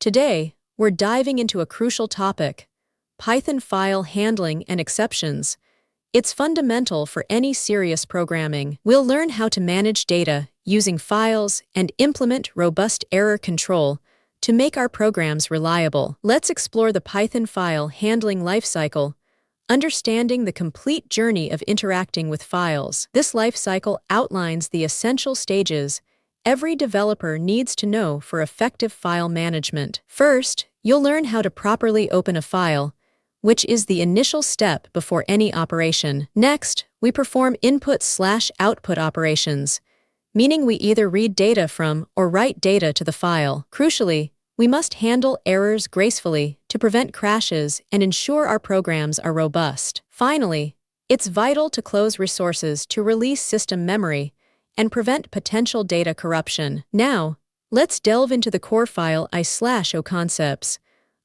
Today, we're diving into a crucial topic: Python file handling and exceptions. It's fundamental for any serious programming. We'll learn how to manage data using files and implement robust error control to make our programs reliable. Let's explore the Python file handling lifecycle, understanding the complete journey of interacting with files. This lifecycle outlines the essential stages every developer needs to know for effective file management. First, you'll learn how to properly open a file, which is the initial step before any operation. Next, we perform input/output operations, meaning we either read data from or write data to the file. Crucially, we must handle errors gracefully to prevent crashes and ensure our programs are robust. Finally, it's vital to close resources to release system memory and prevent potential data corruption. Now, let's delve into the core file I/O concepts,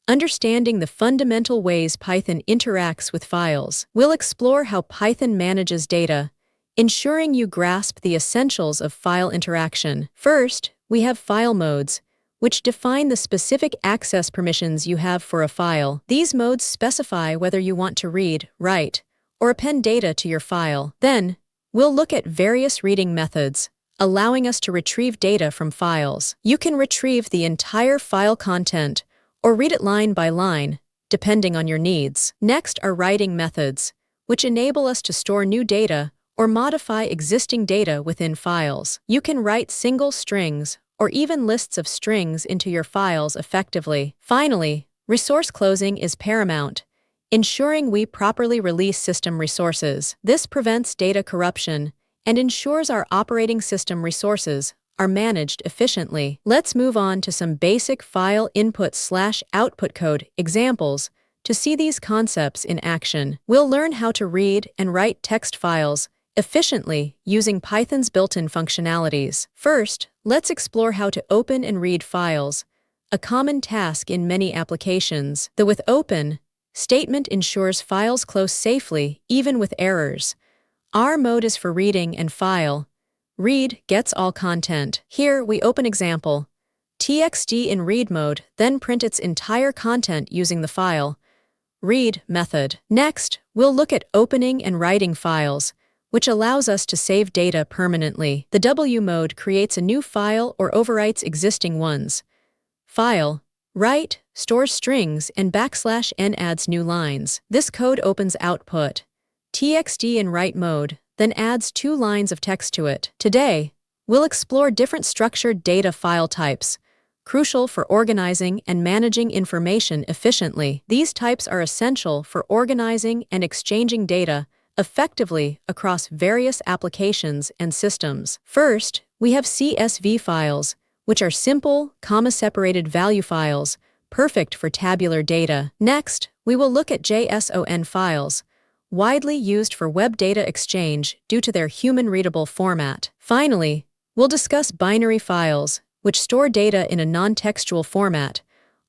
understanding the fundamental ways Python interacts with files. We'll explore how Python manages data, ensuring you grasp the essentials of file interaction. First, we have file modes, which define the specific access permissions you have for a file. These modes specify whether you want to read, write, or append data to your file. Then, we'll look at various reading methods, allowing us to retrieve data from files. You can retrieve the entire file content or read it line by line, depending on your needs. Next are writing methods, which enable us to store new data or modify existing data within files. You can write single strings or even lists of strings into your files effectively. Finally, resource closing is paramount, ensuring we properly release system resources. This prevents data corruption and ensures our operating system resources are managed efficiently. Let's move on to some basic file input/output code examples to see these concepts in action. We'll learn how to read and write text files efficiently using Python's built-in functionalities. First, let's explore how to open and read files, a common task in many applications. The with open statement ensures files close safely, even with errors. R mode is for reading and file. Read gets all content. Here we open example. TXT in read mode, then print its entire content using the file read method. Next, we'll look at opening and writing files, which allows us to save data permanently. The W mode creates a new file or overwrites existing ones. File write stores strings and \n adds new lines. This code opens output TXT in write mode, then adds 2 lines of text to it. Today, we'll explore different structured data file types, crucial for organizing and managing information efficiently. These types are essential for organizing and exchanging data effectively across various applications and systems. First, we have CSV files, which are simple, comma-separated value files, perfect for tabular data. Next, we will look at JSON files, widely used for web data exchange due to their human-readable format. Finally, we'll discuss binary files, which store data in a non-textual format,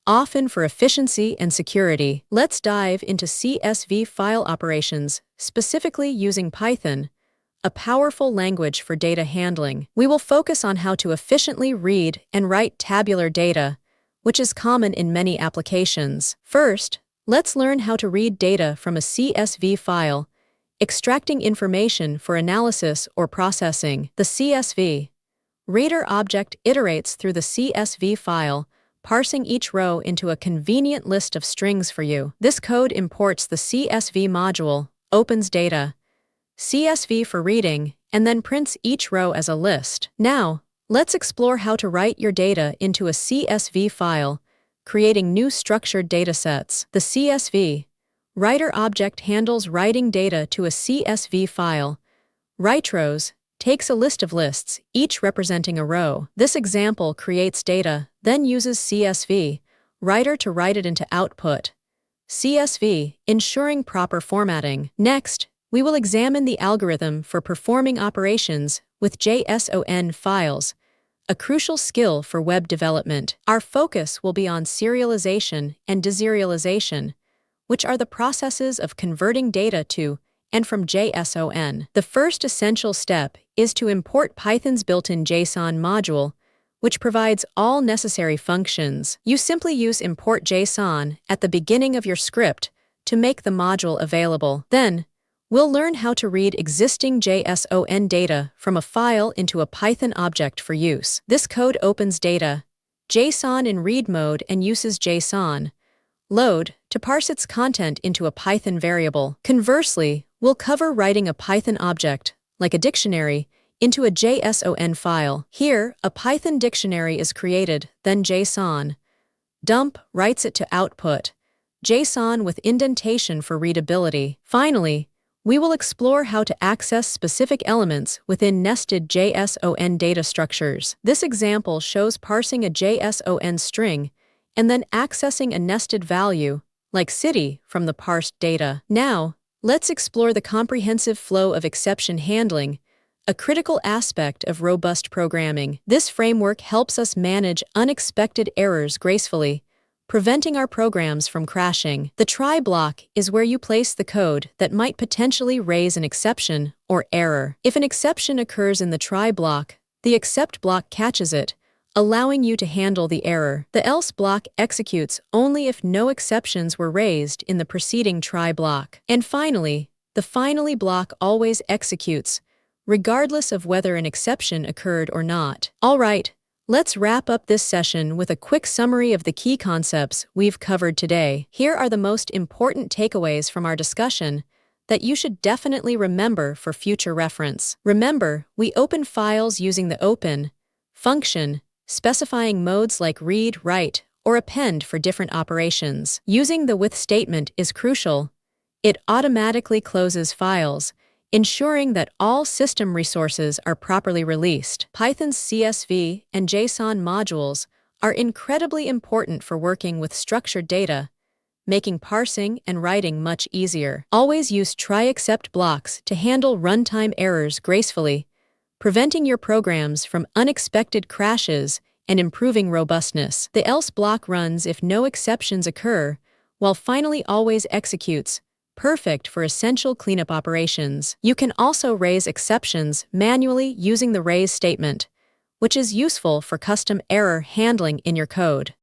often for efficiency and security. Let's dive into CSV file operations, specifically using Python, a powerful language for data handling. We will focus on how to efficiently read and write tabular data, which is common in many applications. First, let's learn how to read data from a CSV file, extracting information for analysis or processing. The CSV reader object iterates through the CSV file, parsing each row into a convenient list of strings for you. This code imports the CSV module, opens data, CSV for reading, and then prints each row as a list. Now, let's explore how to write your data into a CSV file, creating new structured datasets. The CSV writer object handles writing data to a CSV file. WriteRows takes a list of lists, each representing a row. This example creates data, then uses CSV writer to write it into output CSV, ensuring proper formatting. Next, we will examine the algorithm for performing operations with JSON files, a crucial skill for web development. Our focus will be on serialization and deserialization, which are the processes of converting data to and from JSON. The first essential step is to import Python's built-in JSON module, which provides all necessary functions. You simply use import JSON at the beginning of your script to make the module available. Then, we'll learn how to read existing JSON data from a file into a Python object for use. This code opens data, JSON in read mode and uses JSON load to parse its content into a Python variable. Conversely, we'll cover writing a Python object, like a dictionary, into a JSON file. Here, a Python dictionary is created, then JSON dump writes it to output, JSON with indentation for readability. Finally, we will explore how to access specific elements within nested JSON data structures. This example shows parsing a JSON string and then accessing a nested value, like city, from the parsed data. Now, let's explore the comprehensive flow of exception handling, a critical aspect of robust programming. This framework helps us manage unexpected errors gracefully, preventing our programs from crashing. The try block is where you place the code that might potentially raise an exception or error. If an exception occurs in the try block, the except block catches it, allowing you to handle the error. The else block executes only if no exceptions were raised in the preceding try block. And finally, the finally block always executes, regardless of whether an exception occurred or not. All right, let's wrap up this session with a quick summary of the key concepts we've covered today. Here are the most important takeaways from our discussion that you should definitely remember for future reference. Remember, we open files using the open function, specifying modes like read, write, or append for different operations. Using the with statement is crucial. It automatically closes files, ensuring that all system resources are properly released. Python's CSV and JSON modules are incredibly important for working with structured data, making parsing and writing much easier. Always use try-except blocks to handle runtime errors gracefully, preventing your programs from unexpected crashes and improving robustness. The else block runs if no exceptions occur, while finally always executes, perfect for essential cleanup operations. You can also raise exceptions manually using the raise statement, which is useful for custom error handling in your code.